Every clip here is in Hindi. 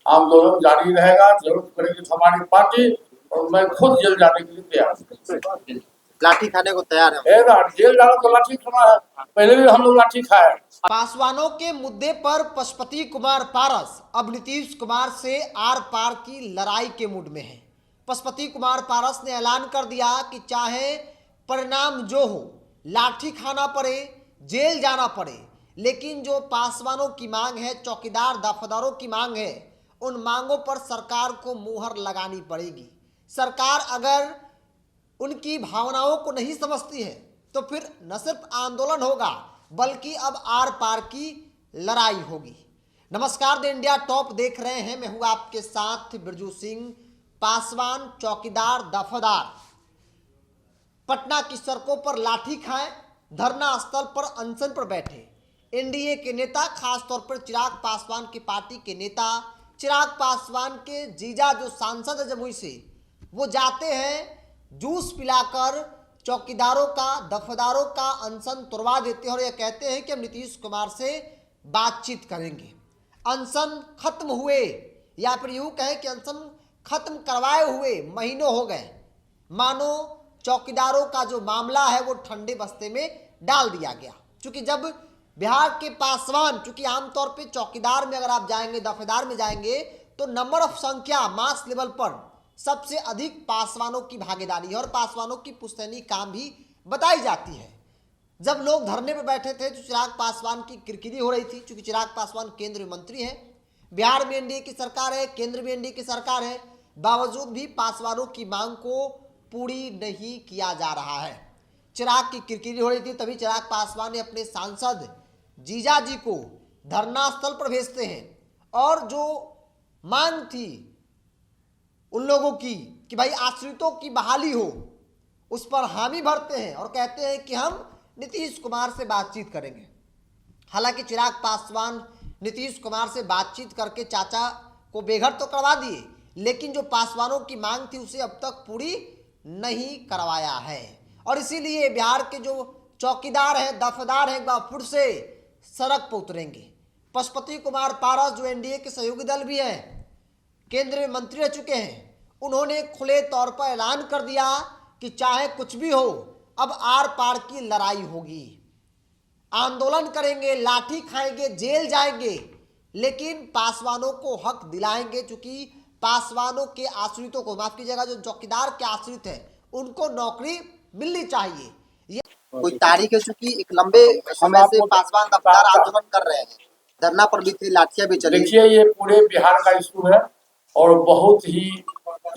आंदोलन जारी रहेगा। जरूरत पड़ेगी तो हमारी पार्टी और मैं खुद जेल जाने के लिए तैयार हूँ। लाठी खाने को तैयार है। जेल जाना तो लाठी खाना है, पहले भी हम लोग लाठी खाए। पासवानों के मुद्दे पर पशुपति कुमार पारस अब नीतीश कुमार से आर पार की लड़ाई के मूड में है। पशुपति कुमार पारस ने ऐलान कर दिया कि चाहे परिणाम जो हो, लाठी खाना पड़े, जेल जाना पड़े, लेकिन जो पासवानों की मांग है, चौकीदार दफादारों की मांग है, उन मांगों पर सरकार को मुहर लगानी पड़ेगी। सरकार अगर उनकी भावनाओं को नहीं समझती है तो फिर न सिर्फ आंदोलन होगा बल्कि अब आर पार की लड़ाई होगी। नमस्कार, द इंडिया टॉप देख रहे हैं, मैं हूं आपके साथ बिरजू सिंह। पासवान चौकीदार दफादार पटना की सड़कों पर लाठी खाएं, धरना स्थल पर अनशन पर बैठे। एनडीए के नेता, खासतौर पर चिराग पासवान की पार्टी के नेता, चिराग पासवान के जीजा जो सांसद है जमुई से, वो जाते हैं जूस पिलाकर चौकीदारों का, दफादारों का अनशन तुड़वा देते हैं और ये कहते हैं कि हम नीतीश कुमार से बातचीत करेंगे। अनशन खत्म हुए, या फिर यूं कहें कि अनशन खत्म करवाए हुए महीनों हो गए। मानो चौकीदारों का जो मामला है वो ठंडे बस्ते में डाल दिया गया। क्योंकि जब बिहार के पासवान, चूंकि आमतौर पे चौकीदार में अगर आप जाएंगे, दफेदार में जाएंगे, तो नंबर ऑफ संख्या मास लेवल पर सबसे अधिक पासवानों की भागीदारी है और पासवानों की पुश्तैनी काम भी बताई जाती है। जब लोग धरने पर बैठे थे तो चिराग पासवान की किरकिरी हो रही थी, क्योंकि चिराग पासवान केंद्रीय मंत्री हैं, बिहार में एनडीए की सरकार है, केंद्र में एनडीए की सरकार है, बावजूद भी पासवानों की मांग को पूरी नहीं किया जा रहा है। चिराग की किरकिरी हो रही थी, तभी चिराग पासवान ने अपने सांसद जीजा जी को धरना स्थल पर भेजते हैं और जो मांग थी उन लोगों की कि भाई आश्रितों की बहाली हो, उस पर हामी भरते हैं और कहते हैं कि हम नीतीश कुमार से बातचीत करेंगे। हालांकि चिराग पासवान नीतीश कुमार से बातचीत करके चाचा को बेघर तो करवा दिए, लेकिन जो पासवानों की मांग थी उसे अब तक पूरी नहीं करवाया है। और इसीलिए बिहार के जो चौकीदार हैं, दफादार हैं, एक बार फिर से सड़क पर उतरेंगे। पशुपति कुमार पारस जो एनडीए के सहयोगी दल भी हैं, केंद्रीय मंत्री रह चुके हैं, उन्होंने खुले तौर पर ऐलान कर दिया कि चाहे कुछ भी हो, अब आर पार की लड़ाई होगी। आंदोलन करेंगे, लाठी खाएंगे, जेल जाएंगे, लेकिन पासवानों को हक दिलाएंगे। चूंकि पासवानों के आश्रितों को, माफ कीजिएगा, जो चौकीदार के आश्रित है, उनको नौकरी मिलनी चाहिए। ये कोई तारीख है, चूंकि एक लंबे समय से पासवान दफादार आंदोलन कर रहे हैं, धरना पर भी थे, लाठियां भी चली। देखिए, ये पूरे बिहार का इशू है और बहुत ही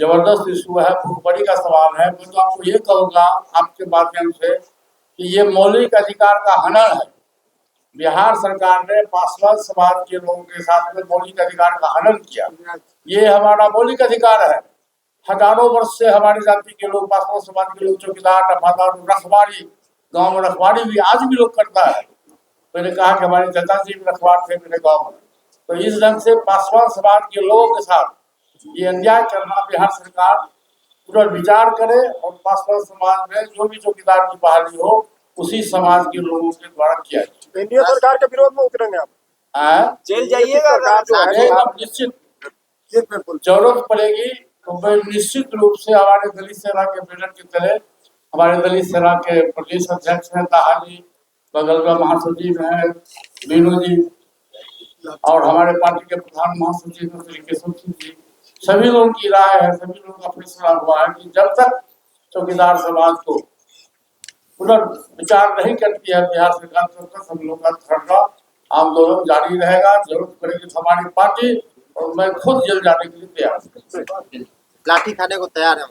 जबरदस्त इशू है, भूखमरी का सवाल है। मैं तो आपको ये कहूँगा आपके माध्यम से कि ये मौलिक अधिकार का हनन है। बिहार सरकार ने पासवान समाज के लोगों के साथ में मौलिक अधिकार का हनन किया। ये हमारा मौलिक अधिकार है। हजारों वर्ष से हमारी जाति के लोग, पासवान समाज के लोग, चौकीदार, दफादार, रखवारी, गाँव में रखवारी भी आज भी लोग करता है। मैंने कहा कि हमारे चाचा जी भी रखवार थे मेरे गाँव में। तो इस ढंग से पासवान समाज के लोगों के साथ ये अन्याय करना बिहार सरकार पूरा विचार करे और पासवान समाज में जो भी चौकीदार की बहाली हो उसी समाज के लोगों के द्वारा किया जाए। इंडिया सरकार के विरोध में उतरेंगे आप? जेल जाइएगा? निश्चित जरूरत पड़ेगी तो मैं निश्चित रूप से हमारे दलित सेना के बैनर की तरह, हमारे दलित सेना के प्रदेश अध्यक्ष हैं ताहाजी, बगल में महासचिव हैं मीनू जी, और हमारे पार्टी के प्रधान महासचिव श्री केशव सिंह जी, सभी लोगों की राय है, सभी लोगों का फैसला हुआ है कि जब तक चौकीदार समाज को पुनर्विचार नहीं करती है बिहार सरकार, तब तक हम लोग का धरना आंदोलन जारी रहेगा। जरूरत पड़ेगी तो हमारी पार्टी और मैं खुद जेल जाने के लिए तैयार हूँ। लाठी खाने को तैयार है।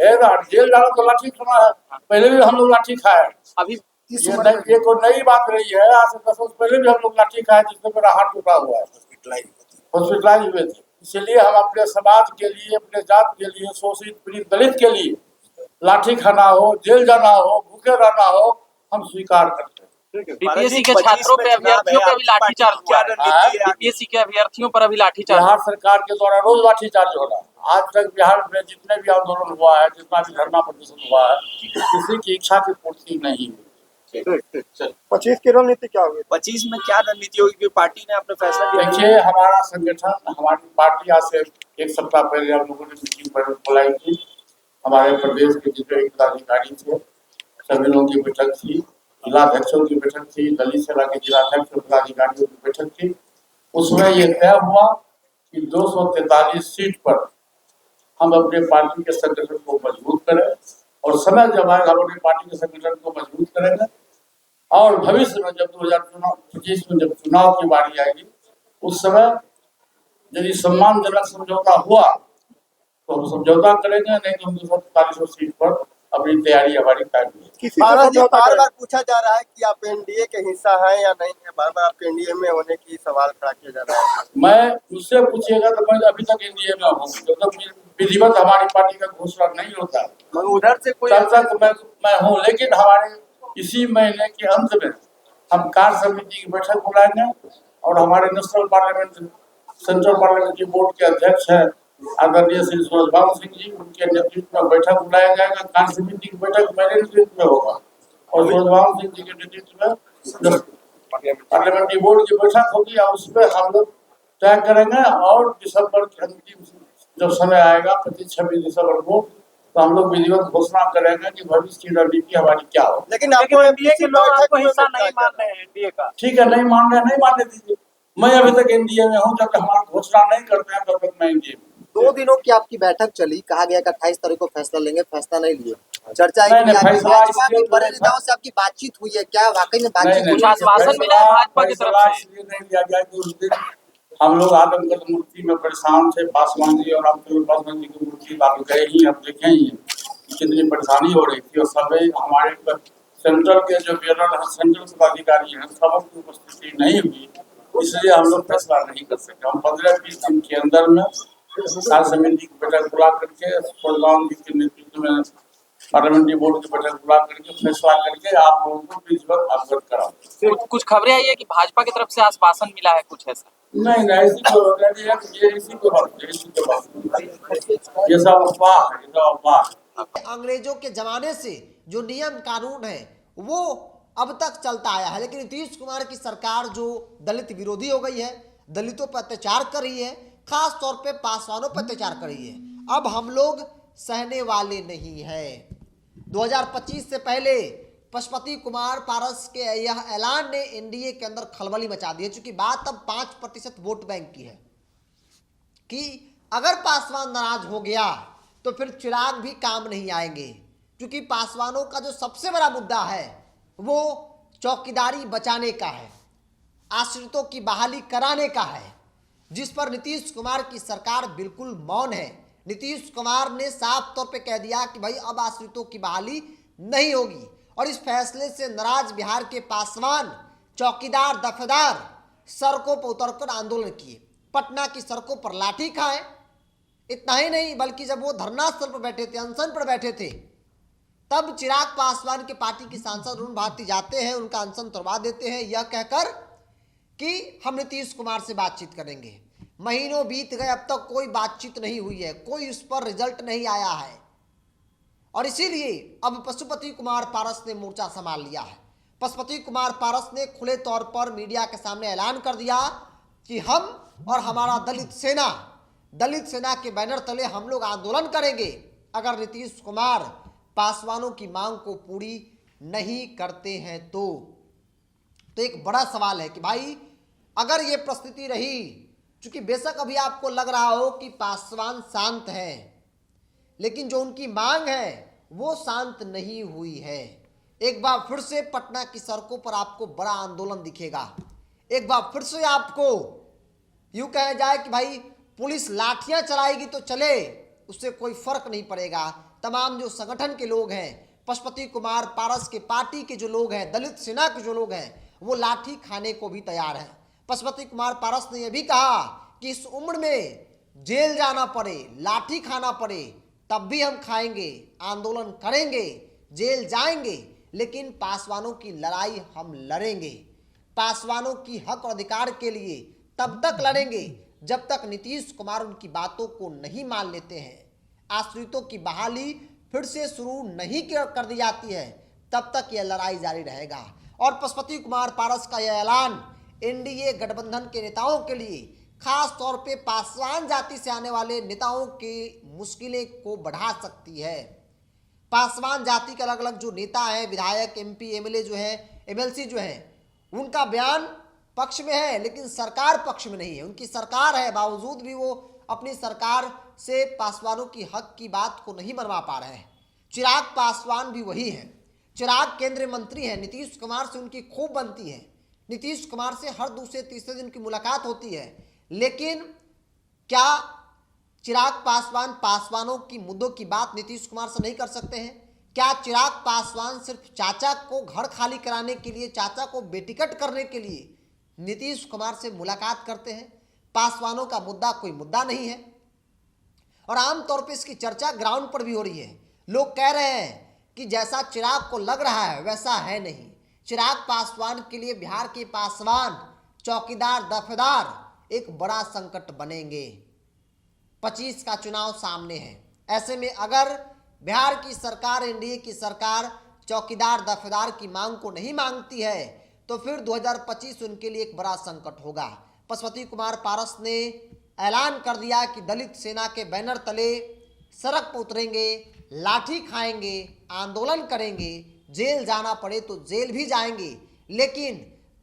जेल जाना तो लाठी खाना है, पहले भी हम लोग लाठी खाए। अभी ये कोई नई बात नहीं है। आज से 10 वर्ष पहले भी हम लोग लाठी खाए, जिसमें मेरा हाथ टूटा हुआ है, हॉस्पिटलाइज हुए थे। इसलिए हम अपने समाज के लिए, अपने जात के लिए, शोषित पीड़ित दलित के लिए लाठी खाना हो, जेल जाना हो, भूखे रहना हो, हम स्वीकार करते हैं। बीपीएससी के छात्रों पे, अभ्यर्थियों पे भी लाठीचार्ज हुआ है। बीपीएससी के अभ्यर्थियों पर अभी लाठीचार्ज बिहार सरकार के द्वारा रोज लाठीचार्ज हो रहा है। आज तक बिहार में जितने भी आंदोलन हुआ है, जितना भी धरना प्रदर्शन हुआ है, किसी की इच्छा की पूर्ति नहीं हुई। चल 25 की रणनीति क्या होगी? 25 में क्या रणनीति होगी कि पार्टी ने अपना फैसला लिया? देखिए, हमारा संगठन, हमारी पार्टी आज से एक सप्ताह पहले हम लोगों ने मीटिंग बुलाई थी। हमारे प्रदेश के जितने पदाधिकारी थे सभी लोगों की बैठक थी, जिलाध्यक्षों की बैठक थी, दलित सेना के जिलाध्यक्ष और पदाधिकारियों की बैठक थी। उसमें ये तय हुआ कि 243 सीट पर हम अपने पार्टी के संगठन को मजबूत करें और समय जब आएगा हम अपनी पार्टी के संगठन को मजबूत करेंगे और भविष्य में जब 2025 में जब चुनाव की बारी आएगी उस समय यदि सम्मानजनक समझौता हुआ तो हम समझौता करेंगे, नहीं तो हम 243 सीट पर अपनी तैयारी हमारी कायम है। किसी से महाराज जी, समझौता बार करें? बार पूछा जा रहा है कि आप एनडीए के हिस्सा हैं या नहीं है, बार बार आपके एनडीए में होने की सवाल खड़ा किया जा रहा है। मैं मुझसे पूछिएगा तो मैं अभी तक एनडीए में हूँ, जब तक विधिवत हमारी पार्टी का घोषणा नहीं होता मगर उधर से कोई तब तक मैं हूँ। लेकिन हमारे इसी महीने के अंत में हम कार्य समिति की बैठक बुलाएंगे और हमारे national parliament central parliamentary board के अध्यक्ष हैं आदरणीय श्री सूरजभान सिंह जी, उनके नेतृत्व में बैठक बुलाया जाएगा। कार्य समिति की बैठक मेरे नेतृत्व में होगा और सूरजभान सिंह जी के नेतृत्व में पार्लियामेंट्री बोर्ड की बैठक होगी और उसमें हम लोग तय करेंगे और दिसंबर के अंतिम जब समय आएगा 25-26 दिसंबर को तो हम लोग विधिवत घोषणा करेंगे कि भविष्य की रणनीति हमारी क्या हो। लेकिन आपको एनडीए के लोग आपको हिस्सा नहीं मान रहे हैं एनडीए का। ठीक है, नहीं मान रहे, नहीं मानने दीजिए। मैं अभी तक एनडीए में हूँ, जब तक हमारा घोषणा नहीं करते हैं तब तक मैं एनडीए में। 2 दिनों की आपकी बैठक चली, कहा गया कि 28 तारीख को फैसला लेंगे, फैसला नहीं लिए। चर्चा है नहीं, कि आपकी फैसला भाजपा के इसलिए बड़े नहीं नेताओं से आपकी बातचीत हुई है, क्या वाकई में बातचीत नहीं, हुई कुछ आश्वासन मिला है भाजपा की तरफ से? इसलिए नहीं दिया गया कि उस दिन हम लोग आदमगढ़ मूर्ति में परेशान थे, पासवान जी और पासवान जी की मूर्ति आप गए ही, अब देखे ही कितनी परेशानी हो रही थी और सभी हमारे सेंट्रल के जो बेरल है, सेंट्रल पदाधिकारी हैं, सबकी उपस्थिति नहीं हुई, इसलिए हम लोग फैसला नहीं कर सके। हम 15-20 दिन के अंदर में कार्य समिति की बैठक बुला करके सूरजभान जी के नेतृत्व में पार्लियामेंट्री बोर्ड की बैठक बुला करके फैसला करके आप लोगों को विधिवत अवगत कराओ। कुछ खबरें आई है कि भाजपा की तरफ से आश्वासन मिला है कुछ ऐसा? नहीं, ऐसी कोई बात नहीं है, ये इसी के बात, ये सब अफवाह है, ये सब अफवाह है। अंग्रेजों के जमाने से जो नियम कानून है वो अब तक चलता आया है, लेकिन नीतीश कुमार की सरकार जो दलित विरोधी हो गई है, दलितों पर अत्याचार कर रही है, खास तौर पे पासवानों पर अत्याचार कर रही है, अब हम लोग सहने वाले नहीं है। 2025 से पहले पशुपति कुमार पारस के यह ऐलान ने एनडीए के अंदर खलबली मचा दी है, चूंकि बात अब 5% वोट बैंक की है कि अगर पासवान नाराज हो गया तो फिर चिराग भी काम नहीं आएंगे, क्योंकि पासवानों का जो सबसे बड़ा मुद्दा है वो चौकीदारी बचाने का है, आश्रितों की बहाली कराने का है, जिस पर नीतीश कुमार की सरकार बिल्कुल मौन है। नीतीश कुमार ने साफ तौर पे कह दिया कि भाई अब आश्रितों की बहाली नहीं होगी और इस फैसले से नाराज बिहार के पासवान, चौकीदार, दफेदार सड़कों पर उतरकर आंदोलन किए, पटना की सड़कों पर लाठी खाए। इतना ही नहीं बल्कि जब वो धरना स्थल पर बैठे थे, अनशन पर बैठे थे, तब चिराग पासवान के पार्टी की सांसद अरुण भारती जाते हैं, उनका अनशन तोड़वा देते हैं, यह कहकर कि हम नीतीश कुमार से बातचीत करेंगे। महीनों बीत गए, अब तक कोई बातचीत नहीं हुई है, कोई उस पर रिजल्ट नहीं आया है और इसीलिए अब पशुपति कुमार पारस ने मोर्चा संभाल लिया है। पशुपति कुमार पारस ने खुले तौर पर मीडिया के सामने ऐलान कर दिया कि हम और हमारा दलित सेना के बैनर तले हम लोग आंदोलन करेंगे अगर नीतीश कुमार पासवानों की मांग को पूरी नहीं करते हैं तो एक बड़ा सवाल है कि भाई अगर ये परिस्थिति रही, चूंकि बेशक अभी आपको लग रहा हो कि पासवान शांत है, लेकिन जो उनकी मांग है वो शांत नहीं हुई है। एक बार फिर से पटना की सड़कों पर आपको बड़ा आंदोलन दिखेगा, एक बार फिर से आपको यूं कहा जाए कि भाई पुलिस लाठियां चलाएगी तो चले, उससे कोई फर्क नहीं पड़ेगा। तमाम जो संगठन के लोग हैं, पशुपति कुमार पारस के पार्टी के जो लोग हैं, दलित सेना के जो लोग हैं, वो लाठी खाने को भी तैयार है। पशुपति कुमार पारस ने यह भी कहा कि इस उम्र में जेल जाना पड़े, लाठी खाना पड़े, तब भी हम खाएंगे, आंदोलन करेंगे, जेल जाएंगे, लेकिन पासवानों की लड़ाई हम लड़ेंगे। पासवानों की हक और अधिकार के लिए तब तक लड़ेंगे जब तक नीतीश कुमार उनकी बातों को नहीं मान लेते हैं, आश्रितों की बहाली फिर से शुरू नहीं कर दी जाती है, तब तक यह लड़ाई जारी रहेगा। और पशुपति कुमार पारस का यह ऐलान एनडीए गठबंधन के नेताओं के लिए, खास तौर पे पासवान जाति से आने वाले नेताओं की मुश्किलें को बढ़ा सकती है। पासवान जाति के अलग अलग जो नेता हैं, विधायक, एमपी, एमएलए जो है, एमएलसी जो है, उनका बयान पक्ष में है लेकिन सरकार पक्ष में नहीं है। उनकी सरकार है, बावजूद भी वो अपनी सरकार से पासवानों की हक की बात को नहीं मनवा पा रहे हैं। चिराग पासवान भी वही है। चिराग केंद्रीय मंत्री है, नीतीश कुमार से उनकी खूब बनती है, नीतीश कुमार से हर दूसरे तीसरे दिन की मुलाकात होती है। लेकिन क्या चिराग पासवान पासवानों की मुद्दों की बात नीतीश कुमार से नहीं कर सकते हैं? क्या चिराग पासवान सिर्फ चाचा को घर खाली कराने के लिए, चाचा को बेटिकट करने के लिए नीतीश कुमार से मुलाकात करते हैं? पासवानों का मुद्दा कोई मुद्दा नहीं है और आमतौर पर इसकी चर्चा ग्राउंड पर भी हो रही है। लोग कह रहे हैं कि जैसा चिराग को लग रहा है वैसा है नहीं। चिराग पासवान के लिए बिहार के पासवान, चौकीदार, दफेदार एक बड़ा संकट बनेंगे। 25 का चुनाव सामने है। ऐसे में अगर बिहार की सरकार, एनडीए की सरकार चौकीदार, दफेदार की मांग को नहीं मांगती है तो फिर 2025 उनके लिए एक बड़ा संकट होगा। पशुपति कुमार पारस ने ऐलान कर दिया कि दलित सेना के बैनर तले सड़क पर उतरेंगे, लाठी खाएंगे, आंदोलन करेंगे, जेल जाना पड़े तो जेल भी जाएंगे, लेकिन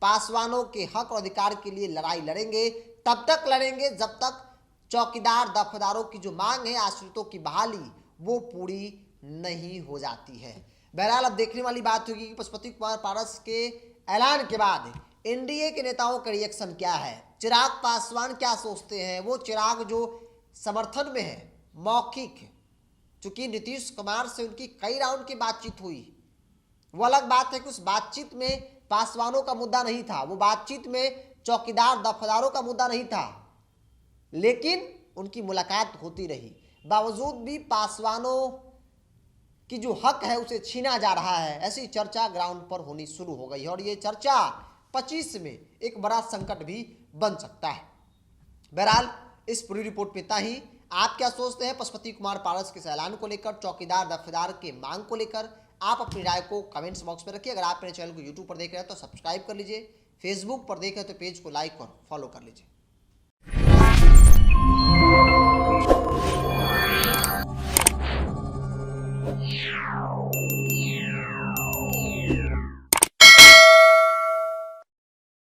पासवानों के हक और अधिकार के लिए लड़ाई लड़ेंगे। तब तक लड़ेंगे जब तक चौकीदार, दफेदारों की जो मांग है, आश्रितों की बहाली, वो पूरी नहीं हो जाती है। बहरहाल अब देखने वाली बात होगी कि पशुपति कुमार पारस के ऐलान के बाद एनडीए के नेताओं का रिएक्शन क्या है। चिराग पासवान क्या सोचते हैं? वो चिराग जो समर्थन में है, मौखिक, चूंकि नीतीश कुमार से उनकी कई राउंड की बातचीत हुई, वो अलग बात है कि उस बातचीत में पासवानों का मुद्दा नहीं था, वो बातचीत में चौकीदार, दफेदारों का मुद्दा नहीं था, लेकिन उनकी मुलाकात होती रही। बावजूद भी पासवानों की जो हक है उसे छीना जा रहा है, ऐसी चर्चा ग्राउंड पर होनी शुरू हो गई है और ये चर्चा 25 में एक बड़ा संकट भी बन सकता है। बहरहाल इस पूरी रिपोर्ट में इतना ही। आप क्या सोचते हैं पशुपति कुमार पारस के ऐलान को लेकर, चौकीदार, दफेदार के मांग को लेकर? आप अपनी राय को कमेंट्स बॉक्स में रखिए। अगर आप मेरे चैनल को यूट्यूब पर देख रहे हैं तो सब्सक्राइब कर लीजिए, फेसबुक पर देख रहे हैं तो पेज को लाइक और फॉलो कर लीजिए।